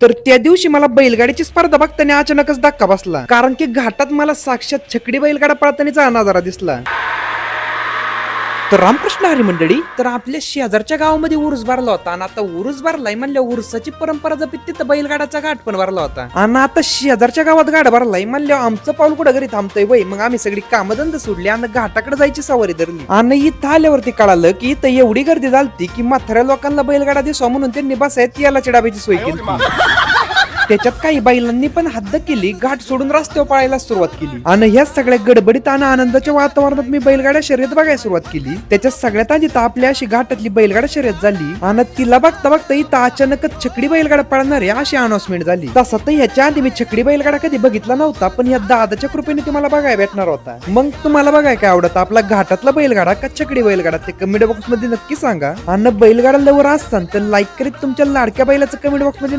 तर त्या दिवशी मला बैलगाडीची स्पर्धा बघताना अचानकच धक्का बसला, कारण की घाटात मला साक्षात छकडी बैलगाडा पळतानाचा नजारा दिसला. तर रामकृष्ण हरी मंडळी, तर आपल्या शेजारच्या गावामध्ये उरूस भरला होता आणि आता उरूस भरलाय म्हणल्या उरुसाची परंपरा जपित तिथं बैलगाडाचा घाट पण भरला होता. आणि आता शेजारच्या गावात गाड भरलाय म्हणल्या आमचं पाऊल कुठं घरी थांबतोय वय. मग आम्ही सगळी कामधंद सोडली आणि घाटाकडे जायची सवारी धरली. आणि इथं आल्यावरती कळालं की इथं एवढी गर्दी झालती की म्हाताऱ्या लोकांना बैलगाडा दिसवा म्हणून त्यांनी बसायत याला चिडाबाची सोय केली. त्याच्यात काही बैलांनी पण हद्द केली, घाट सोडून रस्त्यावर पळायला सुरुवात केली. आणि ह्या सगळ्या गडबडीत आणि आनंदाच्या वातावरणात मी बैलगाड्या शर्यत बघायला सुरुवात केली. त्याच्यात सगळ्यात आधी तर आपल्या अशी घाटातली बैलगाडा शर्यत झाली आणि तिला बघता बघता इथं अचानकच छकडी बैलगाडा पळणार आहे अशी अनाउन्समेंट झाली. तसं तर ह्याच्या आधी मी छकडी बैलगाडा कधी बघितला नव्हता, पण या दादाच्या कृपेने तुम्हाला बघायला भेटणार होता. मग तुम्हाला बघाय काय आवडत, आपला घाटातला बैलगाडा का छकडी बैलगाडा, ते कमेंट बॉक्स मध्ये नक्की सांगा. आणि बैलगाडा लवर असताना तर लाईक करीत तुमच्या लाडक्या बैलाचं कमेंट बॉक्स मध्ये